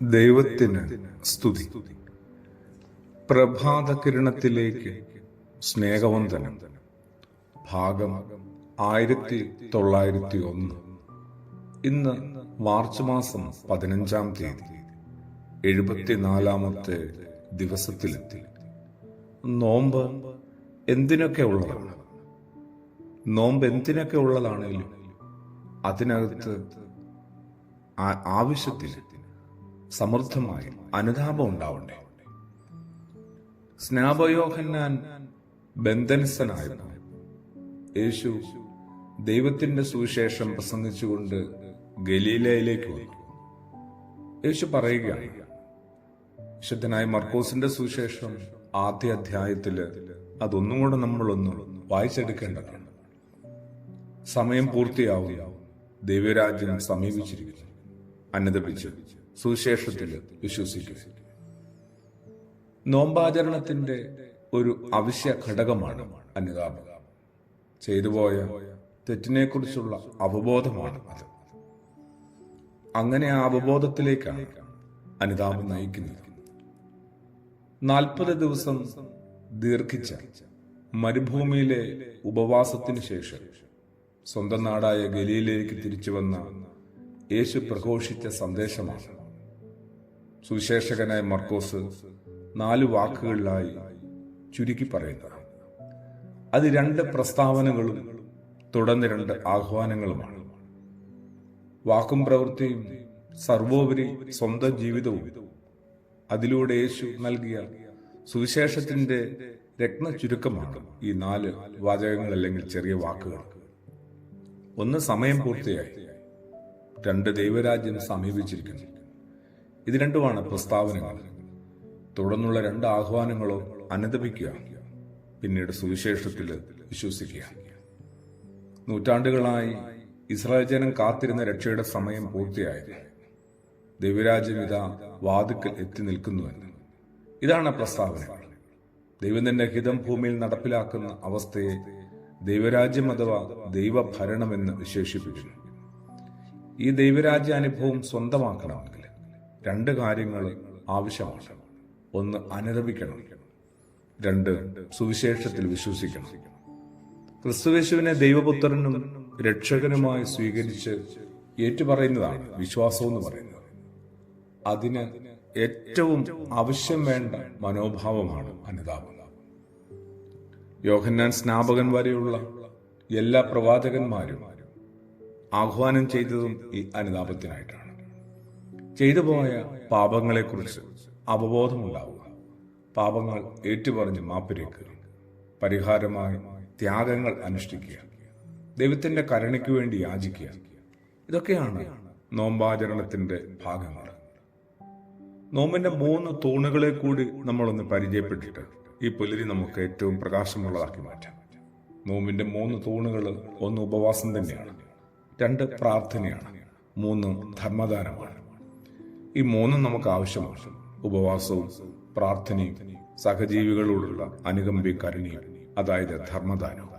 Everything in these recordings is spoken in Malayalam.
ദൈവത്തിന് സ്തുതി. പ്രഭാത കിരണത്തിലേക്ക് സ്നേഹവന്ദനം. ഭാഗം 1901. ഇന്ന് മാർച്ച് മാസം 15-ാം തീയതി, 74-ാമത്തെ ദിവസത്തിലെത്തി. നോമ്പ് എന്തിനൊക്കെ ഉള്ളതാണ്? നോമ്പ് എന്തിനൊക്കെ ഉള്ളതാണെങ്കിലും അതിനകത്ത് ആവശ്യത്തിന് സമൃദ്ധമായി അനുതാപം ഉണ്ടാവണ്ടേ? സ്നാപയോഹന്നാൻ ബന്ധനസ്ഥനായിരുന്നു. യേശു ദൈവത്തിന്റെ സുവിശേഷം പ്രസംഗിച്ചുകൊണ്ട് ഗലീലയിലേക്ക് വന്നു. യേശു പറയുകയാണ്, വിശുദ്ധനായ മർക്കോസിന്റെ സുവിശേഷം ആദ്യ അധ്യായത്തില് അതൊന്നും കൂടെ നമ്മളൊന്ന് വായിച്ചെടുക്കേണ്ടതാണ്. സമയം പൂർത്തിയാവുക, ദൈവരാജ്യം സമീപിച്ചിരിക്കുന്നു. അനുദപിച്ച് സുവിശേഷത്തിൽ വിശ്വസിക്കുക. നോമ്പാചരണത്തിന്റെ ഒരു അവശ്യ ഘടകമാണ് അനുതാപം. ചെയ്തുപോയ തെറ്റിനെക്കുറിച്ചുള്ള അവബോധമാണ് അത്. അങ്ങനെ ആ അവബോധത്തിലേക്കാണ് അനുതാപം നയിക്കുന്നത്. 40 ദിവസം ദീർഘിച്ച മരുഭൂമിയിലെ ഉപവാസത്തിന് ശേഷം സ്വന്തം നാടായ ഗലീലയിലേക്ക് തിരിച്ചു വന്ന യേശു പ്രഘോഷിച്ച സന്ദേശമാണ് സുവിശേഷകനായ മർക്കോസ് 4 വാക്കുകളിലായി ചുരുക്കി പറയുന്നത്. അത് 2 പ്രസ്താവനകളും തുടർന്ന് 2 ആഹ്വാനങ്ങളുമാണ്. വാക്കും പ്രവൃത്തിയും സർവോപരി സ്വന്തം ജീവിതവും അതിലൂടെ യേശു നൽകിയ സുവിശേഷത്തിന്റെ രത്ന ചുരുക്കമാണ് ഈ 4 വാചകങ്ങൾ അല്ലെങ്കിൽ ചെറിയ വാക്കുകൾ. 1, സമയം പൂർത്തിയായി. 2, ദൈവരാജ്യം സമീപിച്ചിരിക്കുന്നു. ഇത് രണ്ടുമാണ് പ്രസ്താവനകൾ. തുടർന്നുള്ള 2 ആഹ്വാനങ്ങളോ അനുദപിക്കുക, പിന്നീട് സുവിശേഷത്തിൽ വിശ്വസിക്കുക. നൂറ്റാണ്ടുകളായി ഇസ്രായേൽ ജനം കാത്തിരുന്ന രക്ഷയുടെ സമയം പൂർത്തിയായത്. ദൈവരാജ്യം ഇതാ വാതിക്കൽ എത്തി നിൽക്കുന്നുവെന്ന്. ഇതാണ് പ്രസ്താവനകൾ. ദൈവം തന്റെ ഹിതം ഭൂമിയിൽ നടപ്പിലാക്കുന്ന അവസ്ഥയെ ദൈവരാജ്യം അഥവാ ദൈവഭരണമെന്ന് വിശേഷിപ്പിക്കുന്നു. ഈ ദൈവരാജ്യാനുഭവം സ്വന്തമാക്കണമെങ്കിൽ 2 കാര്യങ്ങൾ ആവശ്യമാണ്. 1, അനുദപിക്കണം. 2, സുവിശേഷത്തിൽ വിശ്വസിക്കണം. ക്രിസ്തുയേശുവിനെ ദൈവപുത്രനും രക്ഷകനുമായി സ്വീകരിച്ച് ഏറ്റുപറയുന്നതാണ് വിശ്വാസം എന്ന് പറയുന്നത്. അതിന് ഏറ്റവും ആവശ്യം വേണ്ട മനോഭാവമാണ് അനുതാപം. യോഹന്നാൻ സ്നാപകൻ വരെയുള്ള എല്ലാ പ്രവാചകന്മാരും ആഹ്വാനം ചെയ്തതും ഈ അനുതാപത്തിനായിട്ടാണ്. ചെയ്തുപോയ പാപങ്ങളെക്കുറിച്ച് അവബോധമുണ്ടാവുക, പാപങ്ങൾ ഏറ്റുപറഞ്ഞ് മാപ്പിരയ്ക്കുക, പരിഹാരമായി ത്യാഗങ്ങൾ അനുഷ്ഠിക്കുക, ദൈവത്തിന്റെ കരുണയ്ക്ക് വേണ്ടി യാചിക്കുക. ഇതൊക്കെയാണ് നോമ്പാചരണത്തിന്റെ ഭാഗങ്ങൾ. നോമ്പിന്റെ 3 തൂണുകളെ കൂടി നമ്മളൊന്ന് പരിചയപ്പെട്ടിട്ട് ഈ പുലരി നമുക്ക് ഏറ്റവും പ്രകാശമുള്ളതാക്കി മാറ്റാം. നോമ്പിന്റെ 3 തൂണുകൾ: 1, ഉപവാസം തന്നെയാണ്. 2, പ്രാർത്ഥനയാണ്. 3, ധർമ്മദാനമാണ്. ഈ 3 നമുക്ക് ആവശ്യമാണ്. ഉപവാസവും പ്രാർത്ഥനയും സഹജീവികളോടുള്ള അനുകമ്പയും കരുണയും, അതായത് ധർമ്മദാനവും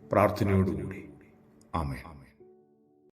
പ്രാർത്ഥനയോടുകൂടി. ആമേൻ.